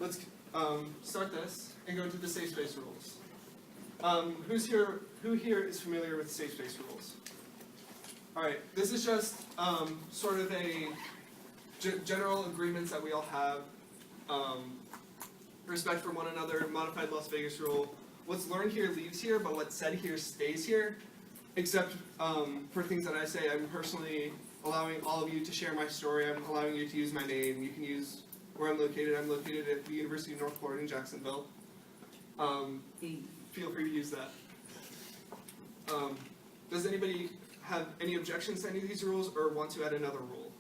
let's start this and go to the safe space rules. Who here is familiar with safe space rules? All right, this is just sort of a general agreements that we all have. Respect for one another, modified Las Vegas rule. What's learned here leaves here, but what's said here stays here. Except for things that I say, I'm personally allowing all of you to share my story. I'm allowing you to use my name. You can use where I'm located. I'm located at the University of North Florida in Jacksonville. Feel free to use that. Does anybody have any objections to any of these rules or want to add another rule?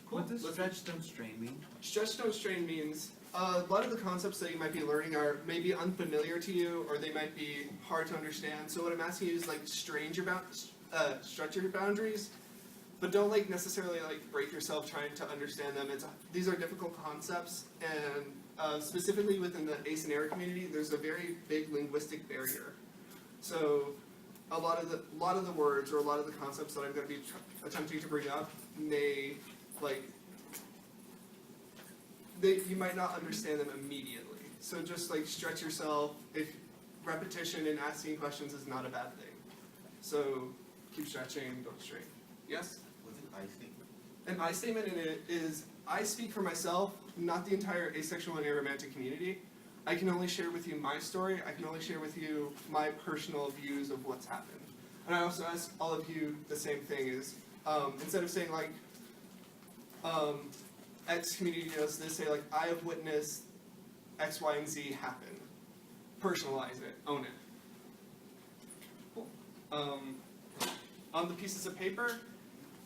Cool. What does stretch, don't strain mean? Stretch, don't strain means a lot of the concepts that you might be learning are maybe unfamiliar to you, or they might be hard to understand. So what I'm asking you is like stretch your boundaries, but don't like necessarily like break yourself trying to understand them. These are difficult concepts, and specifically within the ACE and ARA community, there's a very big linguistic barrier. So a lot of the words or a lot of the concepts that I'm going to be attempting to bring up may you might not understand them immediately. So just like stretch yourself. If repetition and asking questions is not a bad thing. So keep stretching, don't strain. Yes? What's an I statement? An I statement in it is, I speak for myself, not the entire asexual and aromantic community. I can only share with you my story. I can only share with you my personal views of what's happened. And I also ask all of you the same thing is, instead of saying like, X community does this, say like, I have witnessed X, Y, and Z happen. Personalize it, own it. Cool. On the pieces of paper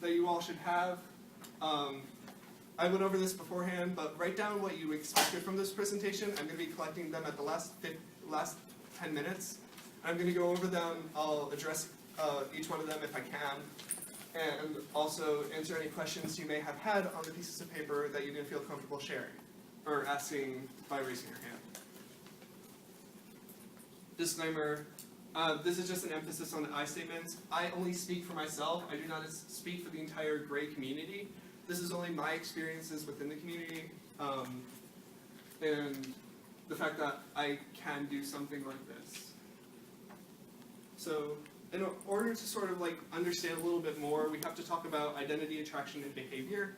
that you all should have, I went over this beforehand, but write down what you expected from this presentation. I'm going to be collecting them at the last 10 minutes. I'm going to go over them. I'll address each one of them if I can, and also answer any questions you may have had on the pieces of paper that you didn't feel comfortable sharing or asking by raising your hand. Disclaimer, this is just an emphasis on the I statements. I only speak for myself. I do not speak for the entire gray community. This is only my experiences within the community, and the fact that I can do something like this. So in order to sort of like understand a little bit more, we have to talk about identity, attraction, and behavior.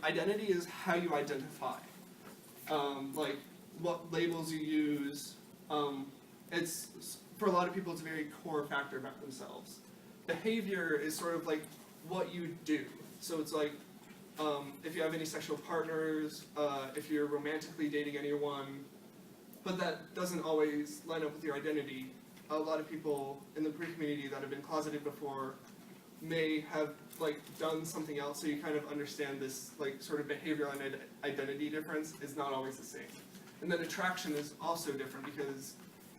Identity is how you identify, like what labels you use. It's for a lot of people, it's a very core factor about themselves. Behavior is sort of like what you do. So it's like if you have any sexual partners, if you're romantically dating anyone, but that doesn't always line up with your identity. A lot of people in the queer community that have been closeted before may have like done something else, so you kind of understand this like sort of behavioral and identity difference is not always the same. And then attraction is also different because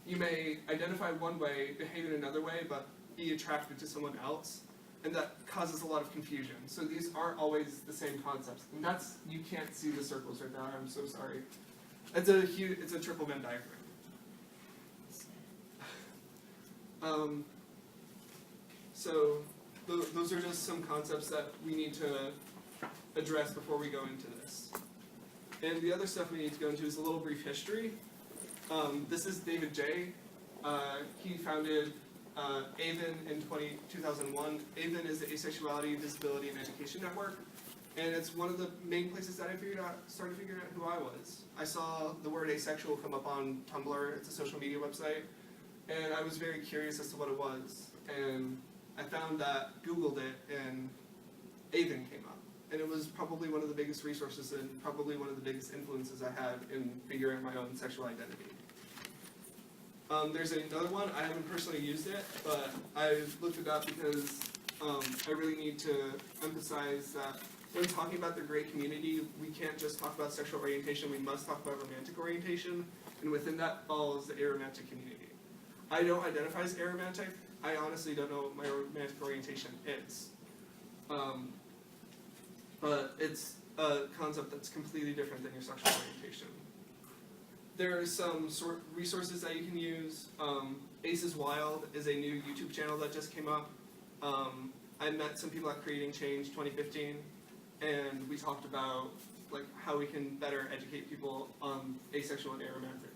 you may identify one way, behave in another way, but be attracted to someone else, and that causes a lot of confusion. So these aren't always the same concepts, and that's, you can't see the circles right now. I'm so sorry. It's a triple Venn diagram. So those are just some concepts that we need to address before we go into this. And the other stuff we need to go into is a little brief history. This is David J. He founded AVEN in 2001. AVEN is the Asexuality, Visibility, and Education Network. And it's one of the main places that I started figuring out who I was. I saw the word asexual come up on Tumblr. It's a social media website. And I was very curious as to what it was. And I found that, Googled it, and AVEN came up. And it was probably one of the biggest resources and probably one of the biggest influences I had in figuring out my own sexual identity. There's another one. I haven't personally used it, but I've looked it up because I really need to emphasize that when talking about the gray community, we can't just talk about sexual orientation, we must talk about romantic orientation, and within that falls the aromantic community. I don't identify as aromantic. I honestly don't know what my romantic orientation is. But it's a concept that's completely different than your sexual orientation. There are some resources that you can use. Ace is Wild is a new YouTube channel that just came up. I met some people at Creating Change 2015, and we talked about like how we can better educate people on asexual and aromantic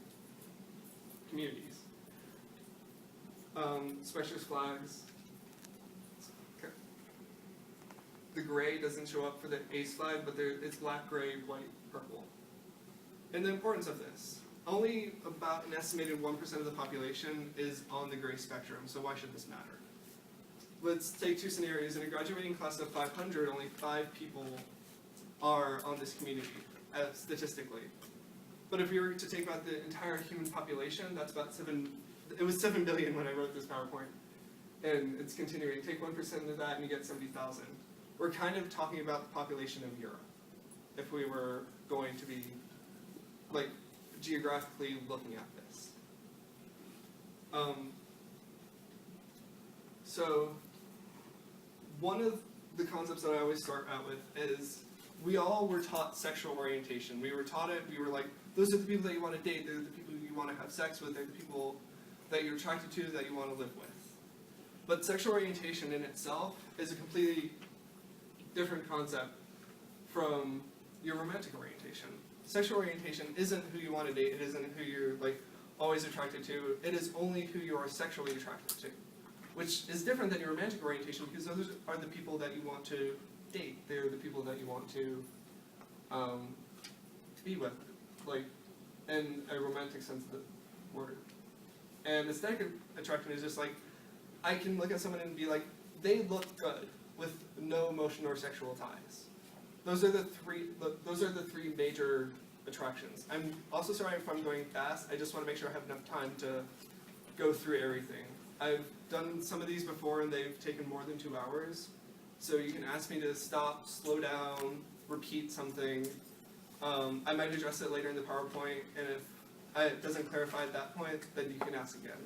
communities. Specialist flags. Okay. The gray doesn't show up for the ace flag, but it's black, gray, white, purple. And the importance of this. Only about an estimated 1% of the population is on the gray spectrum, so why should this matter? Let's take two scenarios. In a graduating class of 500, only 5 people are on this community, statistically. But if you were to take about the entire human population, that's about it was 7 billion when I wrote this PowerPoint. And it's continuing. Take 1% of that and you get 70,000. We're kind of talking about the population of Europe, if we were going to be, like, geographically looking at this. So, one of the concepts that I always start out with is we all were taught sexual orientation. We were taught it, we were like, those are the people that you want to date, they're the people you want to have sex with, they're the people that you're attracted to, that you want to live with. But sexual orientation in itself is a completely different concept from your romantic orientation. Sexual orientation isn't who you want to date, it isn't who you're like always attracted to, it is only who you are sexually attracted to. Which is different than your romantic orientation because those are the people that you want to date. They're the people that you want to be with, like in a romantic sense of the word. And aesthetic attraction is just like, I can look at someone and be like, they look good with no emotion or sexual ties. Those are the three major attractions. I'm also sorry if I'm going fast. I just want to make sure I have enough time to go through everything. I've done some of these before and they've taken more than 2 hours. So you can ask me to stop, slow down, repeat something. I might address it later in the PowerPoint, and if it doesn't clarify at that point, then you can ask again.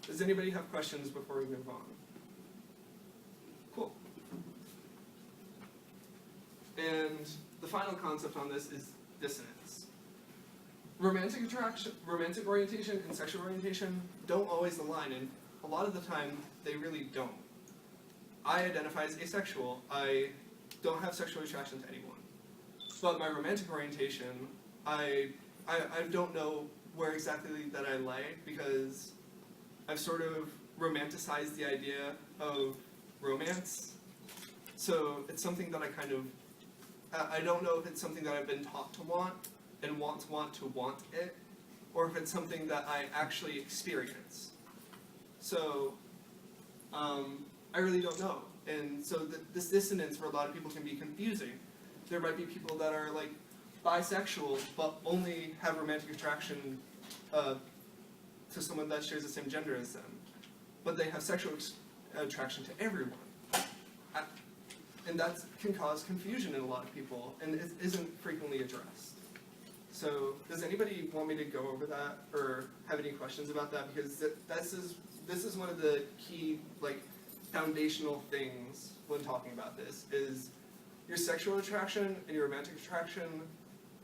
Does anybody have questions before we move on? Cool. And the final concept on this is dissonance. Romantic orientation and sexual orientation don't always align, and a lot of the time they really don't. I identify as asexual. I don't have sexual attraction to anyone. But my romantic orientation, I don't know where exactly that I lay because I've sort of romanticized the idea of romance. So it's something that I don't know if it's something that I've been taught to want and want it, or if it's something that I actually experience. So I really don't know. And so this dissonance for a lot of people can be confusing. There might be people that are like bisexual but only have romantic attraction to someone that shares the same gender as them. But they have sexual attraction to everyone. And that can cause confusion in a lot of people, and it isn't frequently addressed. So does anybody want me to go over that or have any questions about that? Because this is one of the key foundational things when talking about this is your sexual attraction and your romantic attraction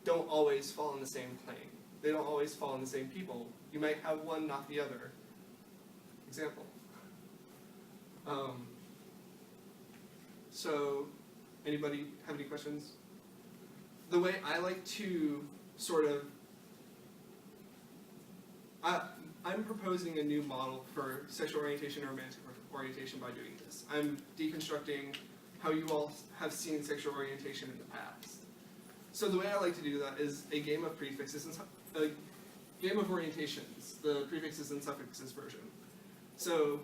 don't always fall in the same plane. They don't always fall in the same people. You might have one, not the other. Example. So, anybody have any questions? The way I like to sort of, I'm proposing a new model for sexual orientation and romantic orientation by doing this. I'm deconstructing how you all have seen sexual orientation in the past. So the way I like to do that is a game of prefixes, and a game of orientations, the prefixes and suffixes version. So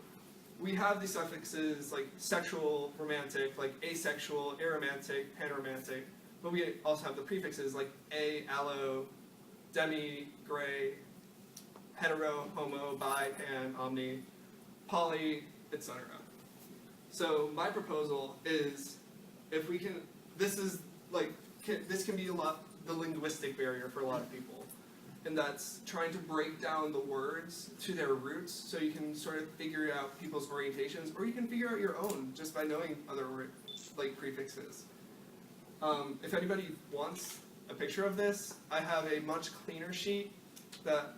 we have the suffixes like sexual, romantic, like asexual, aromantic, panromantic, but we also have the prefixes like a, allo, demi, gray, hetero, homo, bi, pan, omni, poly, etc. So my proposal is, if we can, this can be the linguistic barrier for a lot of people. And that's trying to break down the words to their roots so you can sort of figure out people's orientations, or you can figure out your own just by knowing other prefixes. If anybody wants a picture of this, I have a much cleaner sheet that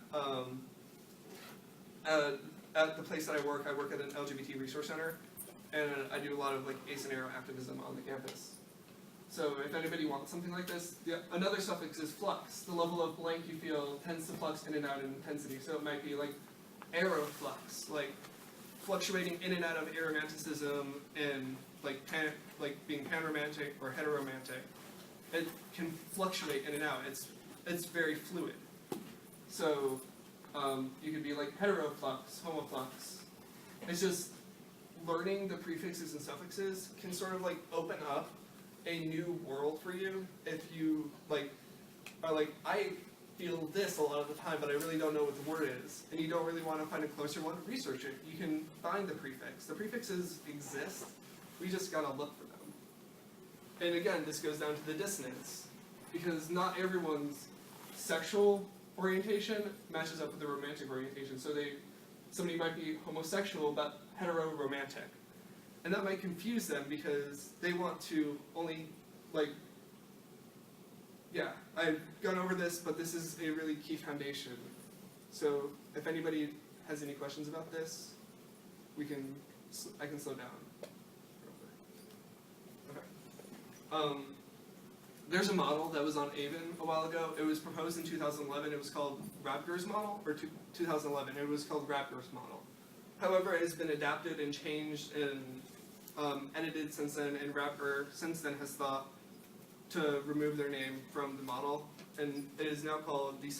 at the place that I work at an LGBT resource center, and I do a lot of ace and aro activism on the campus. So if anybody wants something like this, another suffix is flux. The level of blank you feel tends to flux in and out in intensity. So it might be like aeroflux, like fluctuating in and out of aromanticism and like being panromantic or heteromantic. It can fluctuate in and out. It's very fluid. So you could be like heteroflux, homoflux. It's just learning the prefixes and suffixes can sort of like open up a new world for you if you like are like, I feel this a lot of the time, but I really don't know what the word is, and you don't really want to find a closer one, research it. You can find the prefix. The prefixes exist. We just gotta look for them. And again, this goes down to the dissonance, because not everyone's sexual orientation matches up with the romantic orientation. So somebody might be homosexual but hetero-romantic. And that might confuse them because they want to only, like, yeah, I've gone over this, but this is a really key foundation. So if anybody has any questions about this, I can slow down. Okay. There's a model that was on Avon a while ago. It was proposed in 2011. It was called Rabger's model, or 2011. It was called Rabger's model. However, it has been adapted and changed and edited since then, and Rabger since then has thought to remove their name from the model, and it is now called the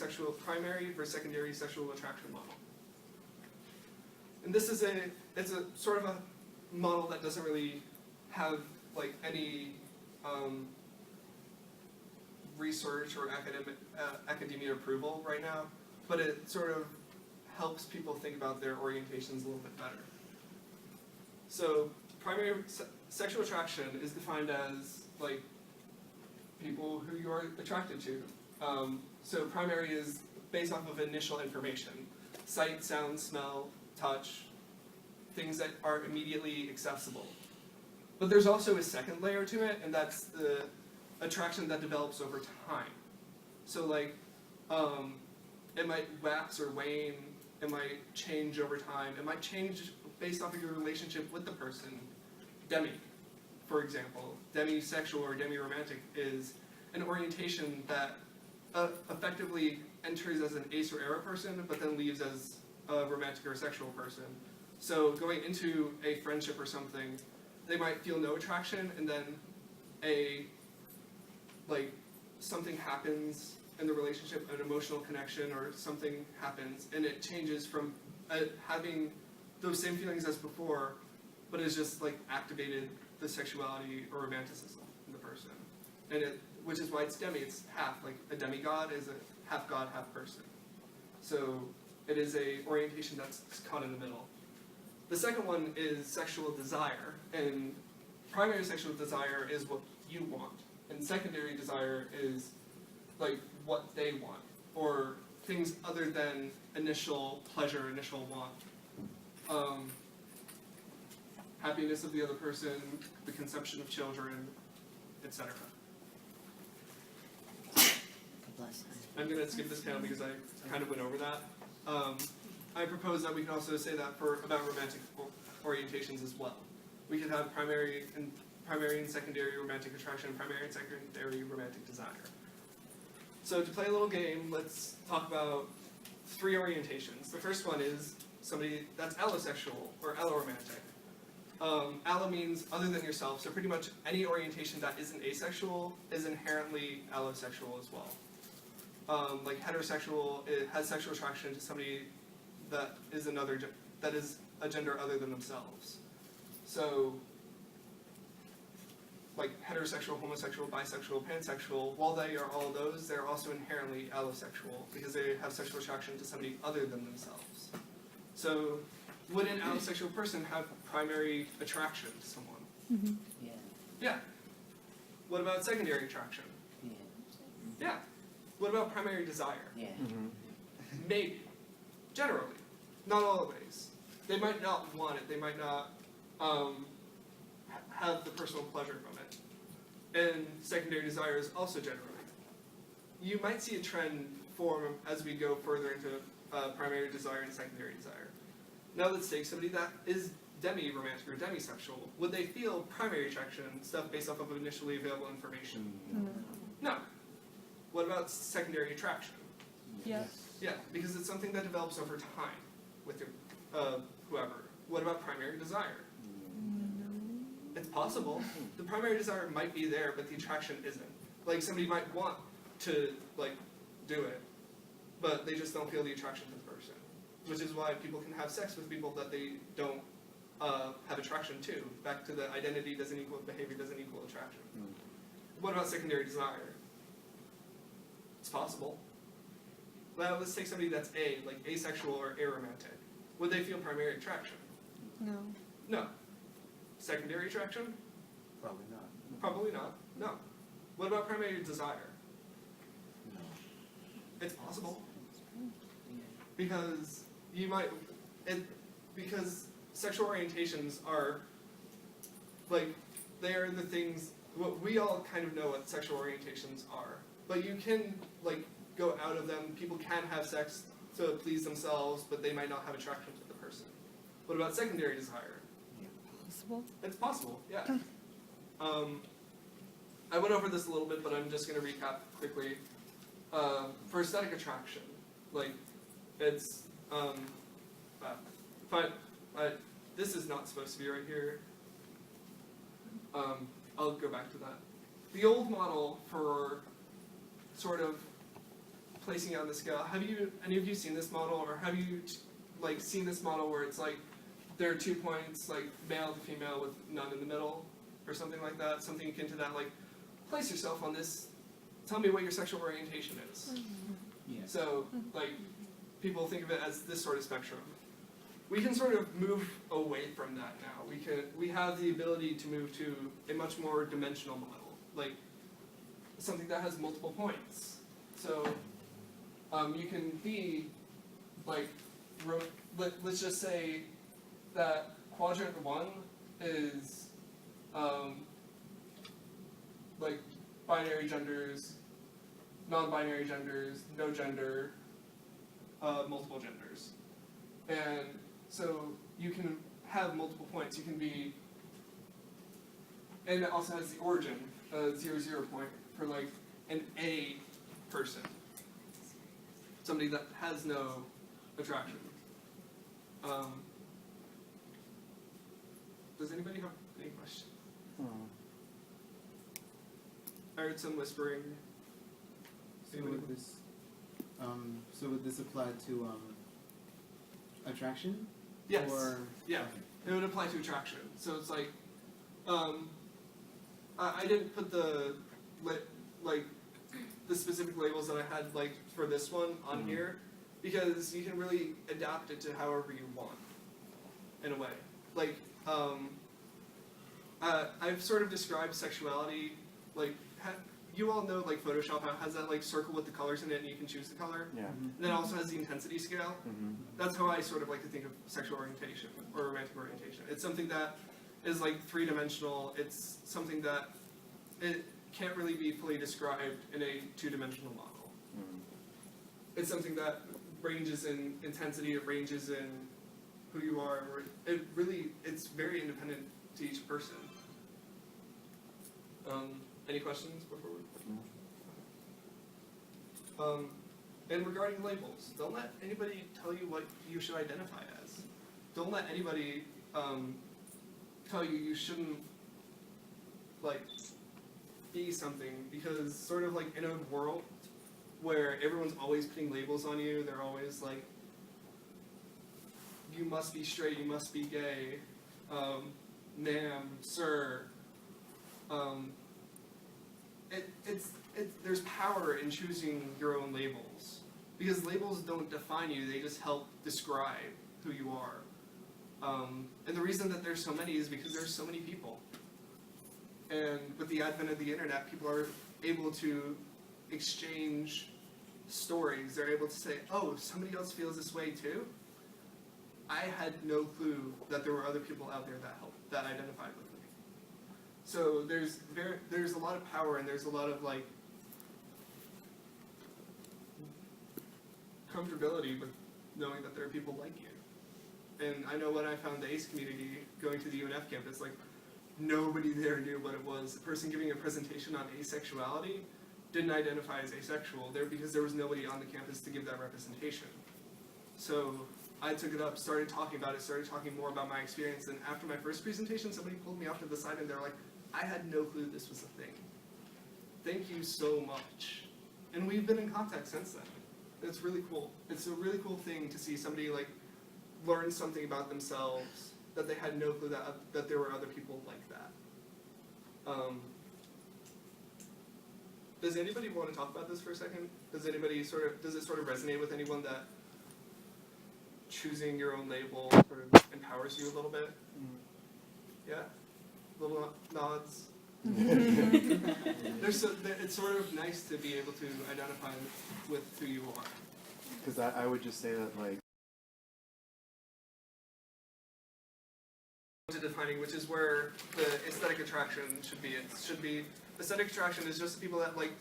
primary or secondary sexual attraction model. And this is it's a sort of a model that doesn't really have like any research or academia approval right now, but it sort of helps people think about their orientations a little bit better. So primary sexual attraction is defined as like people who you are attracted to. So primary is based off of initial information: sight, sound, smell, touch, things that are immediately accessible. But there's also a second layer to it, and that's the attraction that develops over time. So like, it might wax or wane, it might change over time, it might change based off of your relationship with the person. Demi, for example, demisexual or demi-romantic is an orientation that effectively enters as an ace or era person, but then leaves as a romantic or sexual person. So going into a friendship or something, they might feel no attraction, and then something happens in the relationship, an emotional connection or something happens, and it changes from having those same feelings as before, but it's just like activated the sexuality or romanticism in the person. And which is why it's demi, it's half, like a demigod is a half god, half person. So it is a orientation that's caught in the middle. The second one is sexual desire, and primary sexual desire is what you want, and secondary desire is like what they want, or things other than initial pleasure, initial want. Happiness of the other person, the conception of children, etc. I'm going to skip this down because I kind of went over that. I propose that we can also say that about romantic orientations as well. We could have primary and secondary romantic attraction, primary and secondary romantic desire. So to play a little game, let's talk about 3 orientations. The first one is somebody that's allosexual or alloromantic. Allo means other than yourself, so pretty much any orientation that isn't asexual is inherently allosexual as well. Like heterosexual, it has sexual attraction to somebody that is a gender other than themselves. So, like heterosexual, homosexual, bisexual, pansexual, while they are all those, they're also inherently allosexual because they have sexual attraction to somebody other than themselves. So, would an allosexual person have primary attraction to someone? Mm-hmm. Yeah. Yeah. What about secondary attraction? Yeah. Yeah. What about primary desire? Yeah. Mm-hmm. Maybe. Generally. Not always. They might not want it. They might not have the personal pleasure from it. And secondary desire is also generally. You might see a trend form as we go further into primary desire and secondary desire. Now let's take somebody that is demi-romantic or demisexual, would they feel primary attraction, stuff based off of initially available information? No. What about secondary attraction? Yes. Yeah, because it's something that develops over time with your, whoever. What about primary desire? It's possible. The primary desire might be there, but the attraction isn't. Like, somebody might want to, like, do it, but they just don't feel the attraction to the person. Which is why people can have sex with people that they don't have attraction to. Back to the identity doesn't equal behavior doesn't equal attraction. What about secondary desire? It's possible. Well, let's take somebody that's like asexual or aromantic. Would they feel primary attraction? No. No. Secondary attraction? Probably not. Probably not. No. What about primary desire? No. It's possible. Because because sexual orientations are, like, they are the things, we all kind of know what sexual orientations are. But you can, like, go out of them. People can have sex to please themselves, but they might not have attraction to the person. What about secondary desire? Possible. It's possible, yeah. I went over this a little bit, but I'm just going to recap quickly. For aesthetic attraction, like, it's, this is not supposed to be right here. I'll go back to that. The old model for sort of placing on the scale, have any of you seen this model, or have you, like, seen this model where it's like, there are 2 points, like male to female with none in the middle, or something like that, something akin to that, like, place yourself on this, tell me what your sexual orientation is. Yeah. So, like, people think of it as this sort of spectrum. We can sort of move away from that now. We have the ability to move to a much more dimensional model, like something that has multiple points. So, you can be, like, let's just say that quadrant 1 is, like, binary genders, non-binary genders, no gender, multiple genders. And so you can have multiple points. You can be, and it also has the origin, 0, point, for, like, an A person. Somebody that has no attraction. Does anybody have any questions? I heard some whispering. So would this apply to attraction? Yes. Or Yeah. It would apply to attraction. So it's like, I didn't put the specific labels that I had, like, for this one on here, because you can really adapt it to however you want, in a way. Like, I've sort of described sexuality, like, you all know, like, Photoshop has that, like, circle with the colors in it, and you can choose the color. Yeah. And then it also has the intensity scale. That's how I sort of like to think of sexual orientation or romantic orientation. It's something that is, like, 3-dimensional. It's something that it can't really be fully described in a 2-dimensional model. It's something that ranges in intensity. It ranges in who you are. It's very independent to each person. Any questions before we? And regarding labels, don't let anybody tell you what you should identify as. Don't let anybody tell you shouldn't, like, be something, because sort of like in a world where everyone's always putting labels on you, they're always like, you must be straight, you must be gay, ma'am, sir. There's power in choosing your own labels, because labels don't define you, they just help describe who you are. And the reason that there's so many is because there's so many people. And with the advent of the internet, people are able to exchange stories. They're able to say, oh, somebody else feels this way too? I had no clue that there were other people out there that identified with me. So there's a lot of power, and there's a lot of, like, comfortability with knowing that there are people like you. And I know when I found the ACE community going to the UNF campus, like, nobody there knew what it was. The person giving a presentation on asexuality didn't identify as asexual there because there was nobody on the campus to give that representation. So I took it up, started talking about it, started talking more about my experience, and after my first presentation, somebody pulled me off to the side and they're like, I had no clue this was a thing. Thank you so much. And we've been in contact since then. It's really cool. It's a really cool thing to see somebody like learn something about themselves that they had no clue that there were other people like that. Does anybody want to talk about this for a second? Does it sort of resonate with anyone that choosing your own label sort of empowers you a little bit? Yeah? Little nods? It's sort of nice to be able to identify with who you are. Because I would just say that, like, to defining, which is where the aesthetic attraction should be. It should be, aesthetic attraction is just people that, like,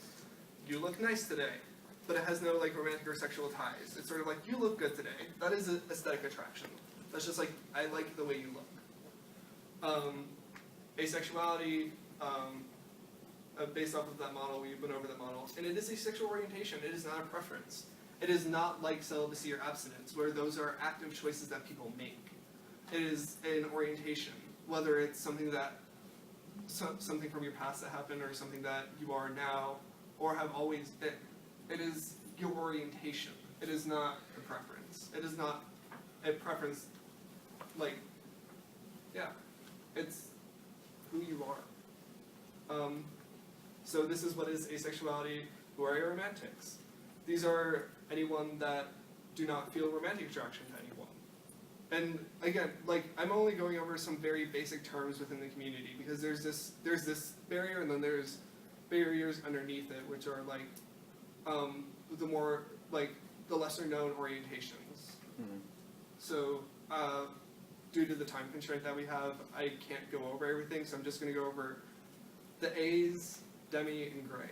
you look nice today, but it has no, like, romantic or sexual ties. It's sort of like, you look good today. That is an aesthetic attraction. That's just like, I like the way you look. Asexuality, based off of that model, we went over that model, and it is a sexual orientation. It is not a preference. It is not like celibacy or abstinence, where those are active choices that people make. It is an orientation, whether it's something that, something from your past that happened, or something that you are now, or have always been. It is your orientation. It is not a preference. It is not a preference, like, yeah, it's who you are. So this is what is asexuality. Who are aromantics? These are anyone that do not feel romantic attraction to anyone. And again, like, I'm only going over some very basic terms within the community because there's this barrier, and then there's barriers underneath it, which are like the more, like, the lesser known orientations. mm-hmm. So due to the time constraint that we have, I can't go over everything, so I'm just going to go over the A's, demi, and gray.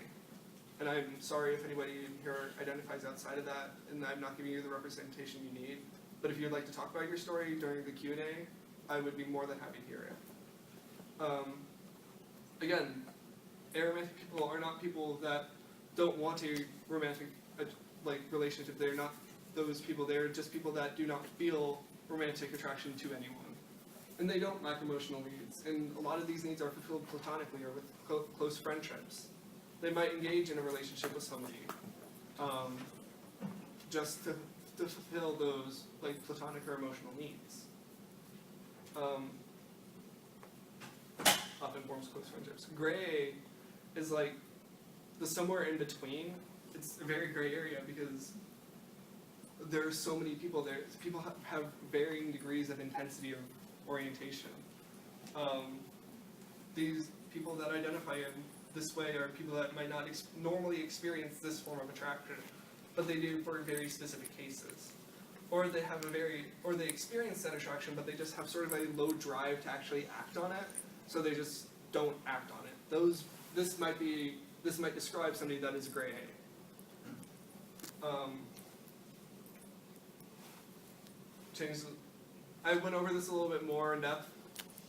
And I'm sorry if anybody in here identifies outside of that, and I'm not giving you the representation you need. But if you'd like to talk about your story during the Q&A, I would be more than happy to hear it. Again, aromantic people are not people that don't want a romantic relationship. They're not those people. They're just people that do not feel romantic attraction to anyone. And they don't lack emotional needs. And a lot of these needs are fulfilled platonically or with close friendships. They might engage in a relationship with somebody just to fulfill those, like, platonic or emotional needs. Often forms close friendships. Gray is like the somewhere in between. It's a very gray area because there are so many people there. People have varying degrees of intensity of orientation. These people that identify in this way are people that might not normally experience this form of attraction, but they do for very specific cases. Or they have or they experience that attraction, but they just have sort of a low drive to actually act on it, so they just don't act on it. This might describe somebody that is gray A. I went over this a little bit more in depth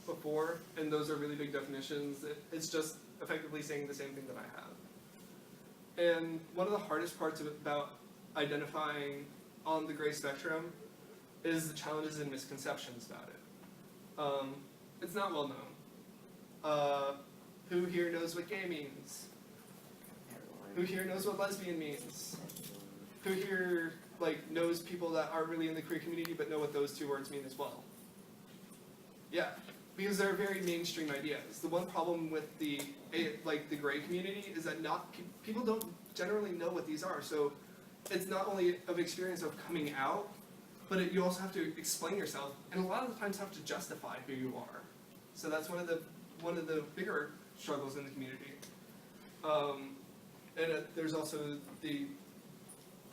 before, and those are really big definitions. It's just effectively saying the same thing that I have. And one of the hardest parts about identifying on the gray spectrum is the challenges and misconceptions about it. It's not well known. Who here knows what gay means? Who here knows what lesbian means? Who here, like, knows people that aren't really in the queer community but know what those two words mean as well? Yeah, because they're very mainstream ideas. The one problem with the gray community is that people don't generally know what these are. So it's not only of experience of coming out, but you also have to explain yourself, and a lot of the times have to justify who you are. So that's one of the bigger struggles in the community. And there's also the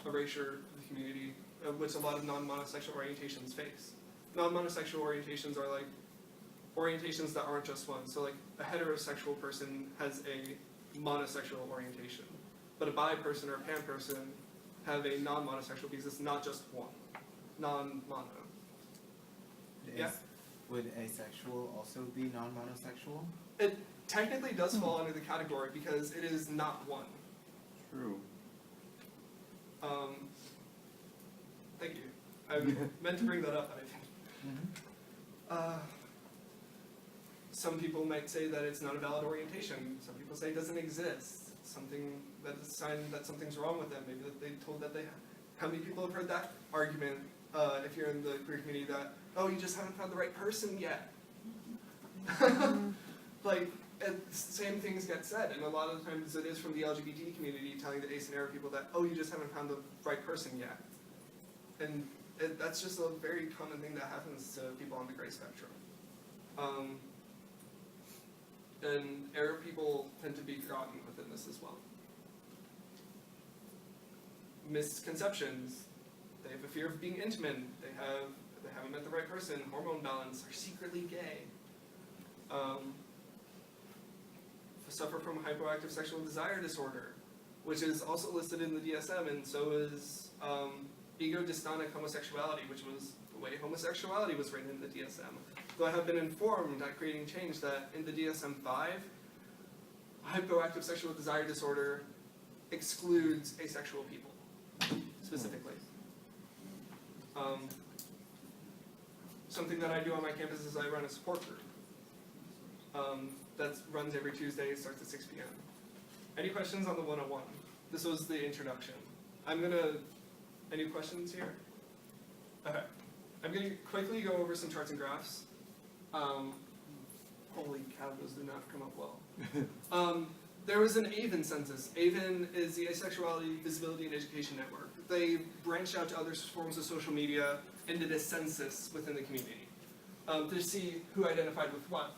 erasure of the community, which a lot of non-monosexual orientations face. Non-monosexual orientations are like orientations that aren't just one. So like a heterosexual person has a monosexual orientation, but a bi person or a pan person have a non-monosexual because it's not just one, non-mono. Yeah. Would asexual also be non-monosexual? It technically does fall under the category because it is not one. True. Thank you. I meant to bring that up, but I didn't. Some people might say that it's not a valid orientation. Some people say it doesn't exist. Something that is a sign that something's wrong with them. Maybe that they told that they. How many people have heard that argument? If you're in the queer community, that you just haven't found the right person yet. Like, same things get said, and a lot of the times it is from the LGBT community telling the ace and arrow people that you just haven't found the right person yet, and that's just a very common thing that happens to people on the gray spectrum. And arrow people tend to be forgotten within this as well. Misconceptions. They have a fear of being intimate. They haven't met the right person. Hormone balance. Are secretly gay. Suffer from hypoactive sexual desire disorder, which is also listed in the DSM, and so is ego-dystonic homosexuality, which was the way homosexuality was written in the DSM. Though I have been informed at Creating Change that in the DSM-5, hypoactive sexual desire disorder excludes asexual people, specifically. Something that I do on my campus is I run a support group. That runs every Tuesday, it starts at 6 p.m. Any questions on the 101? This was the introduction. Any questions here? Okay. I'm going to quickly go over some charts and graphs. Holy cow, those did not come up well. There was an AVEN census. AVEN is the Asexuality, Visibility, and Education Network. They branched out to other forms of social media and did a census within the community to see who identified with what.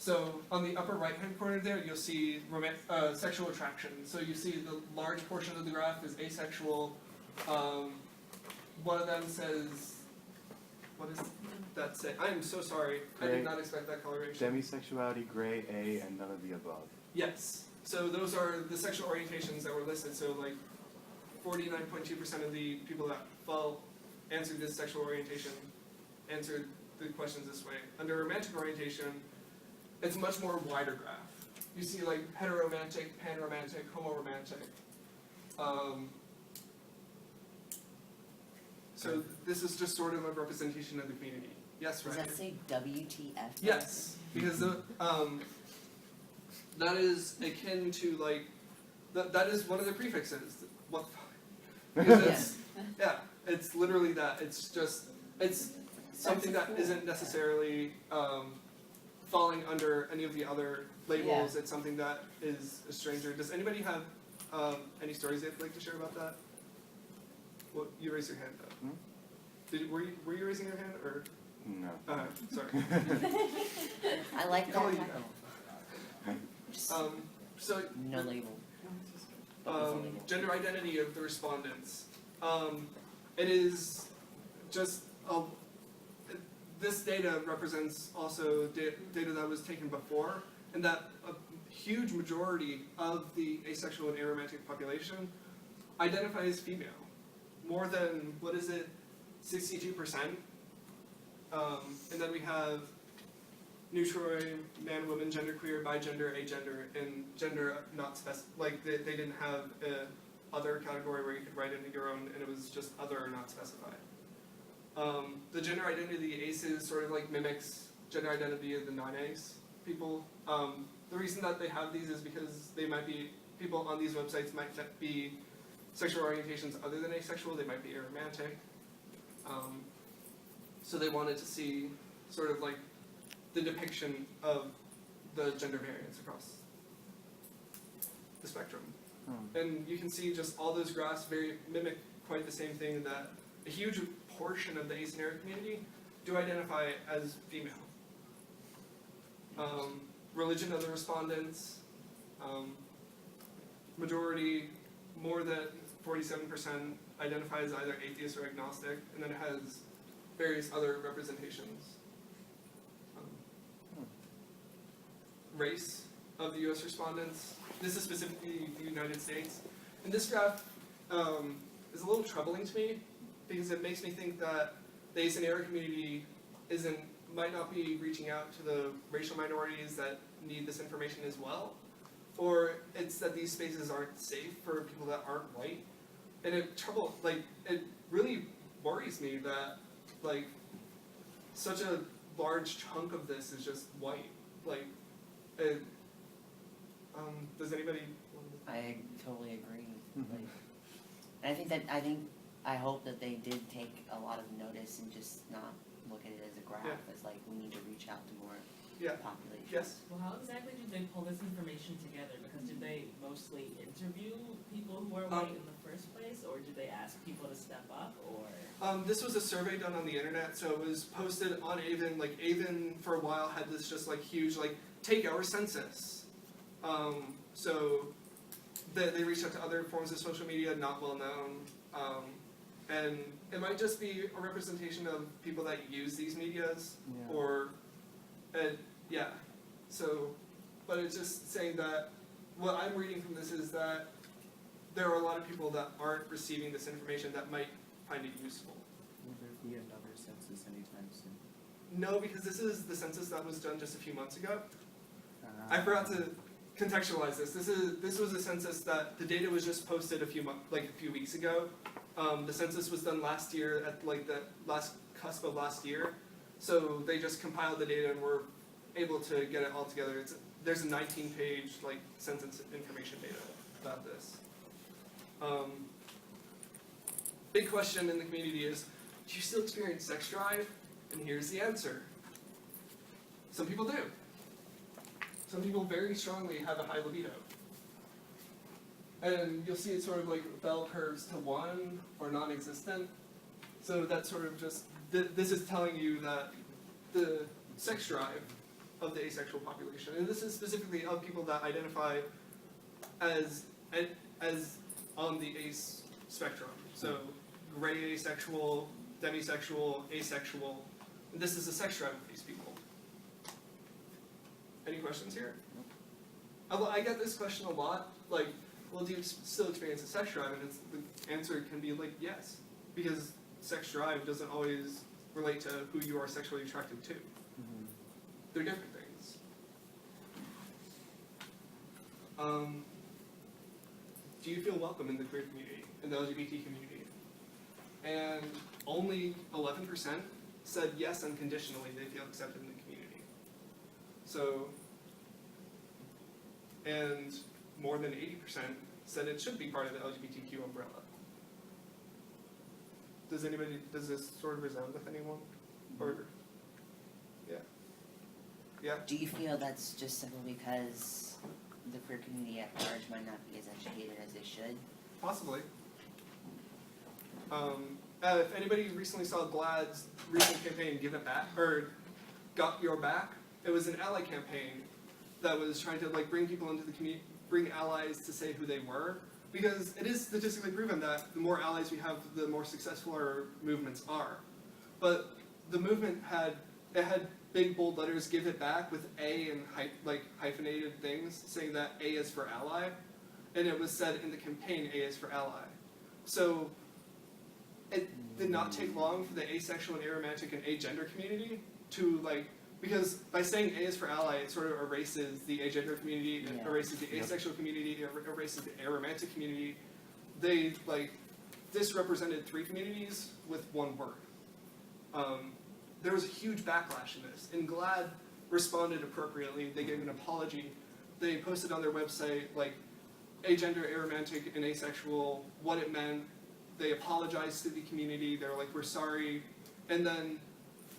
So on the upper right-hand corner there, you'll see sexual attraction. So you see the large portion of the graph is asexual. One of them says, what is that say? I am so sorry. Gray. I did not expect that coloration. Demisexuality, gray, A, and none of the above. Yes. So those are the sexual orientations that were listed. So like 49.2% of the people that answered this sexual orientation answered the questions this way. Under romantic orientation, it's a much more wider graph. You see like heteromantic, panromantic, homoromantic. So this is just sort of a representation of the community. Yes, right? Does that say WTF? Yes, because that is akin to like that is one of the prefixes. What the fuck? Because it's literally that. It's something that isn't necessarily falling under any of the other labels. Yeah. It's something that is a stranger. Does anybody have any stories they'd like to share about that? Well, you raised your hand though. Were you raising your hand or? No. Sorry. I like Call that. you so No label. gender identity of the respondents. It is just this data represents also data that was taken before, and that a huge majority of the asexual and aromantic population identifies female. More than, 62%. And then we have neutral, man, woman, genderqueer, bigender, agender, and gender not specified. They didn't have a other category where you could write into your own, and it was just other or not specified. The gender identity of the aces sort of like mimics gender identity of the non-ace people. The reason that they have these is because they might be, people on these websites might be sexual orientations other than asexual, they might be aromantic. So they wanted to see sort of like the depiction of the gender variance across the spectrum. And you can see just all those graphs mimic quite the same thing, that a huge portion of the ace and aro community do identify as female. Religion of the respondents, majority, more than 47% identify as either atheist or agnostic, and then it has various other representations. Race of the US respondents. This is specifically the United States. And this graph is a little troubling to me because it makes me think that the ace and aro community might not be reaching out to the racial minorities that need this information as well, or it's that these spaces aren't safe for people that aren't white, and it really worries me that like such a large chunk of this is just white. Like, does anybody? I totally agree. Like, and I hope that they did take a lot of notice and just not look at it as a graph, Yeah. as like we need to reach out to more Yeah. population. Yes. Well, how exactly did they pull this information together? Because did they mostly interview people who are white in the first place, or did they ask people to step up, or? This was a survey done on the internet, so it was posted on Avon. Like Avon for a while had this just like huge like take our census. So they reached out to other forms of social media, not well known, and it might just be a representation of people that use these medias, Yeah. or yeah. So, but it's just saying that what I'm reading from this is that there are a lot of people that aren't receiving this information that might find it useful. Will there be another census anytime soon? No, because this is the census that was done just a few months ago. I forgot to contextualize this. This was a census that the data was just posted a few weeks ago. The census was done last year at like the last cusp of last year, so they just compiled the data and were able to get it all together. There's a 19-page like census information data about this. Big question in the community is, do you still experience sex drive? And here's the answer. Some people do. Some people very strongly have a high libido. And you'll see it sort of like bell curves to 1 or non-existent. So that's sort of just, this is telling you that the sex drive of the asexual population, and this is specifically of people that identify as on the ace spectrum. So gray asexual, demisexual, asexual. And this is the sex drive of these people. Any questions here? I get this question a lot, like, well, do you still experience a sex drive? And the answer can be like, yes, because sex drive doesn't always relate to who you are sexually attracted to. They're different things. Do you feel welcome in the queer community, in the LGBT community? And only 11% said yes unconditionally, they feel accepted in the community. So, and more than 80% said it should be part of the LGBTQ umbrella. Does this sort of resound with anyone? Or, yeah? Do you feel that's just simply because the queer community at large might not be as educated as they should? Possibly. If anybody recently saw GLAAD's recent campaign, Give It Back, or Got Your Back, it was an ally campaign that was trying to like bring people into the community, bring allies to say who they were, because it is statistically proven that the more allies we have, the more successful our movements are. But the movement had big bold letters, Give It Back, with A and hyphenated things, saying that A is for ally, and it was said in the campaign A is for ally. So it did not take long for the asexual and aromantic and agender community to because by saying A is for ally, it sort of erases the agender community, it erases the asexual community, it erases the aromantic community. They disrepresented 3 communities with 1 word. There was a huge backlash in this, and GLAAD responded appropriately. They gave an apology. They posted on their website agender, aromantic, and asexual, what it meant. They apologized to the community. They were like, we're sorry. And then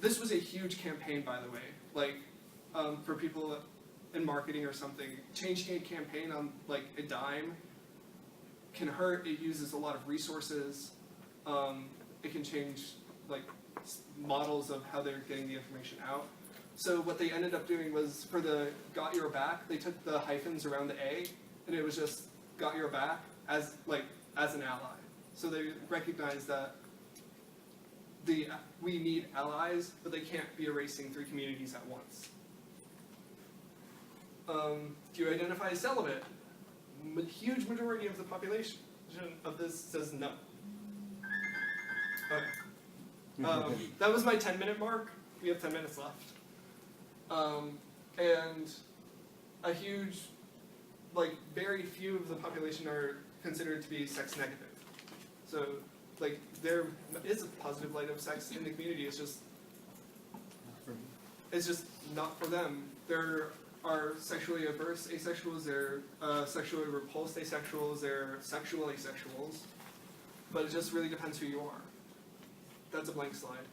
this was a huge campaign, by the way, for people in marketing or something. Changing a campaign on a dime can hurt. It uses a lot of resources. It can change models of how they're getting the information out. So what they ended up doing was, for the Got Your Back, they took the hyphens around the A, and it was just Got Your Back as an ally. So they recognize that we need allies, but they can't be erasing 3 communities at once. Do you identify as celibate? Huge majority of the population of this says no. Okay. That was my 10-minute mark. we have 10 minutes left. And a huge, like, very few of the population are considered to be sex negative. So, like, there is a positive light of sex in the community, it's just not for them. There are sexually averse asexuals, there are sexually repulsed asexuals, there are sexual asexuals, but it just really depends who you are. That's a blank slide.